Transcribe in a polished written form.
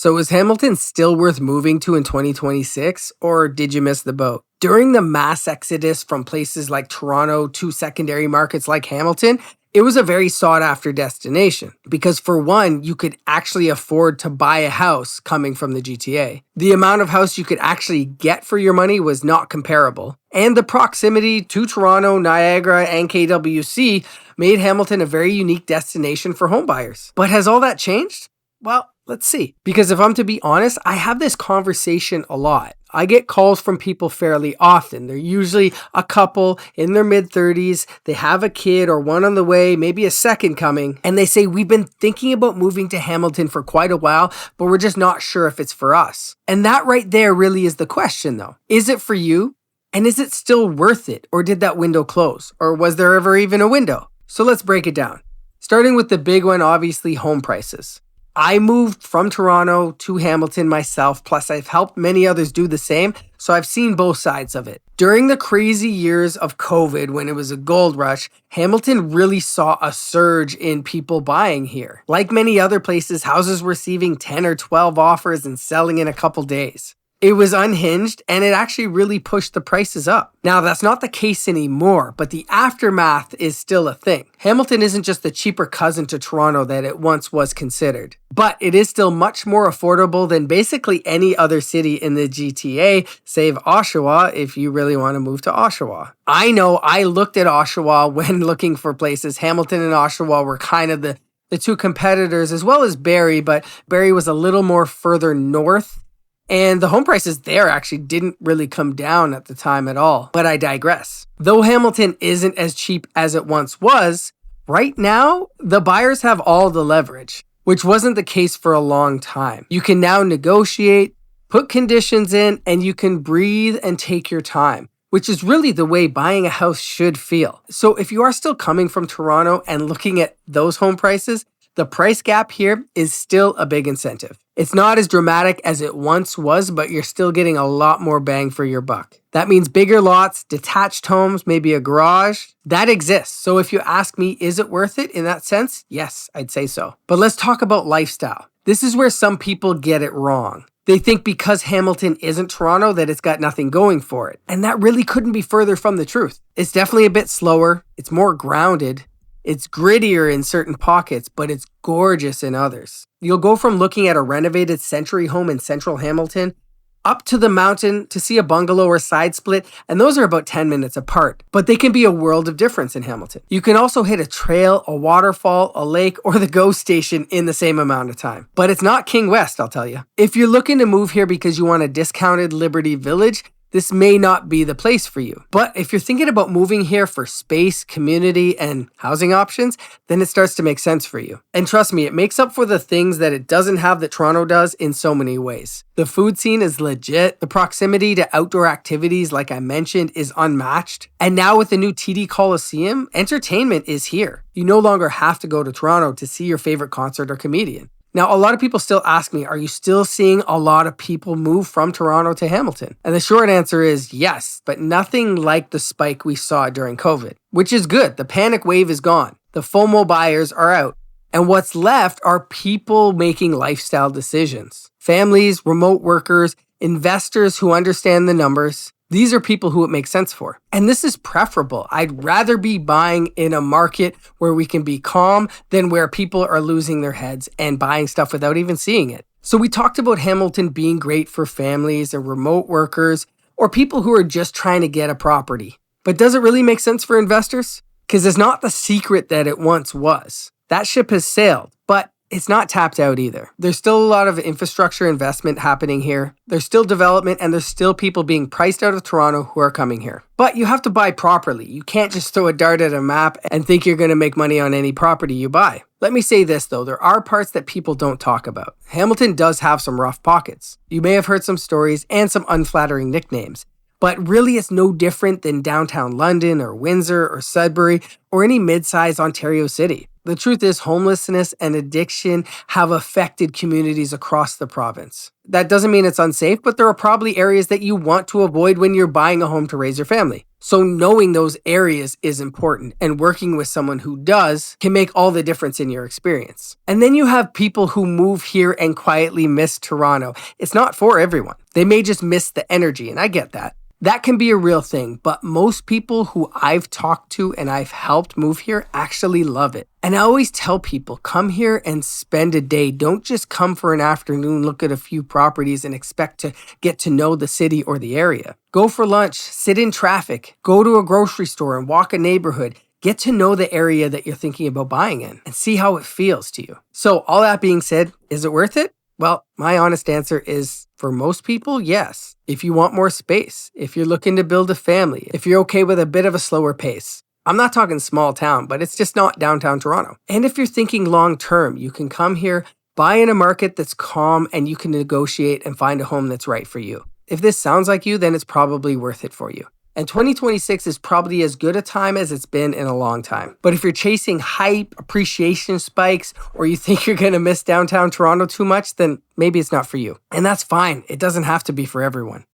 So is Hamilton still worth moving to in 2026, or did you miss the boat? During the mass exodus from places like Toronto to secondary markets like Hamilton, it was a very sought after destination because, for one, you could actually afford to buy a house coming from the GTA. The amount of house you could actually get for your money was not comparable. And the proximity to Toronto, Niagara, and KWC made Hamilton a very unique destination for homebuyers. But has all that changed? Well, let's see. Because if I'm to be honest, I have this conversation a lot. I get calls from people fairly often. They're usually a couple in their mid-30s. They have a kid or one on the way, maybe a second coming. And they say, we've been thinking about moving to Hamilton for quite a while, but we're just not sure if it's for us. And that right there really is the question though. Is it for you? And is it still worth it? Or did that window close? Or was there ever even a window? So let's break it down. Starting with the big one, obviously home prices. I moved from Toronto to Hamilton myself, plus I've helped many others do the same, so I've seen both sides of it. During the crazy years of COVID, when it was a gold rush, Hamilton really saw a surge in people buying here. Like many other places, houses were receiving 10 or 12 offers and selling in a couple days. It was unhinged, and it actually really pushed the prices up. Now, that's not the case anymore, but the aftermath is still a thing. Hamilton isn't just the cheaper cousin to Toronto that it once was considered, but it is still much more affordable than basically any other city in the GTA, save Oshawa if you really want to move to Oshawa. I know I looked at Oshawa when looking for places. Hamilton and Oshawa were kind of the two competitors, as well as Barrie, but Barrie was a little more further north. And the home prices there actually didn't really come down at the time at all. But I digress. Though Hamilton isn't as cheap as it once was, right now, the buyers have all the leverage, which wasn't the case for a long time. You can now negotiate, put conditions in, and you can breathe and take your time, which is really the way buying a house should feel. So if you are still coming from Toronto and looking at those home prices, the price gap here is still a big incentive. It's not as dramatic as it once was, but you're still getting a lot more bang for your buck. That means bigger lots, detached homes, maybe a garage. That exists. So if you ask me, is it worth it in that sense? Yes, I'd say so. But let's talk about lifestyle. This is where some people get it wrong. They think because Hamilton isn't Toronto that it's got nothing going for it. And that really couldn't be further from the truth. It's definitely a bit slower. It's more grounded. It's grittier in certain pockets, but it's gorgeous in others. You'll go from looking at a renovated century home in central Hamilton up to the mountain to see a bungalow or side split, and those are about 10 minutes apart. But they can be a world of difference in Hamilton. You can also hit a trail, a waterfall, a lake, or the GO station in the same amount of time. But it's not King West, I'll tell you. If you're looking to move here because you want a discounted Liberty Village, this may not be the place for you. But if you're thinking about moving here for space, community, and housing options, then it starts to make sense for you. And trust me, it makes up for the things that it doesn't have that Toronto does in so many ways. The food scene is legit. The proximity to outdoor activities, like I mentioned, is unmatched. And now with the new TD Coliseum, entertainment is here. You no longer have to go to Toronto to see your favorite concert or comedian. Now, a lot of people still ask me, are you still seeing a lot of people move from Toronto to Hamilton? And the short answer is yes, but nothing like the spike we saw during COVID, which is good. The panic wave is gone. The FOMO buyers are out. And what's left are people making lifestyle decisions. Families, remote workers, investors who understand the numbers. These are people who it makes sense for. And this is preferable. I'd rather be buying in a market where we can be calm than where people are losing their heads and buying stuff without even seeing it. So we talked about Hamilton being great for families and remote workers or people who are just trying to get a property. But does it really make sense for investors? Because it's not the secret that it once was. That ship has sailed, but it's not tapped out either. There's still a lot of infrastructure investment happening here. There's still development and there's still people being priced out of Toronto who are coming here. But you have to buy properly. You can't just throw a dart at a map and think you're going to make money on any property you buy. Let me say this though, there are parts that people don't talk about. Hamilton does have some rough pockets. You may have heard some stories and some unflattering nicknames. But really it's no different than downtown London or Windsor or Sudbury or any mid-sized Ontario city. The truth is homelessness and addiction have affected communities across the province. That doesn't mean it's unsafe, but there are probably areas that you want to avoid when you're buying a home to raise your family. So knowing those areas is important, and working with someone who does can make all the difference in your experience. And then you have people who move here and quietly miss Toronto. It's not for everyone. They may just miss the energy, and I get that. That can be a real thing, but most people who I've talked to and I've helped move here actually love it. And I always tell people, come here and spend a day. Don't just come for an afternoon, look at a few properties and expect to get to know the city or the area. Go for lunch, sit in traffic, go to a grocery store and walk a neighborhood. Get to know the area that you're thinking about buying in and see how it feels to you. So all that being said, is it worth it? Well, my honest answer is for most people, yes. If you want more space, if you're looking to build a family, if you're okay with a bit of a slower pace. I'm not talking small town, but it's just not downtown Toronto. And if you're thinking long term, you can come here, buy in a market that's calm, and you can negotiate and find a home that's right for you. If this sounds like you, then it's probably worth it for you. And 2026 is probably as good a time as it's been in a long time. But if you're chasing hype, appreciation spikes, or you think you're going to miss downtown Toronto too much, then maybe it's not for you. And that's fine. It doesn't have to be for everyone.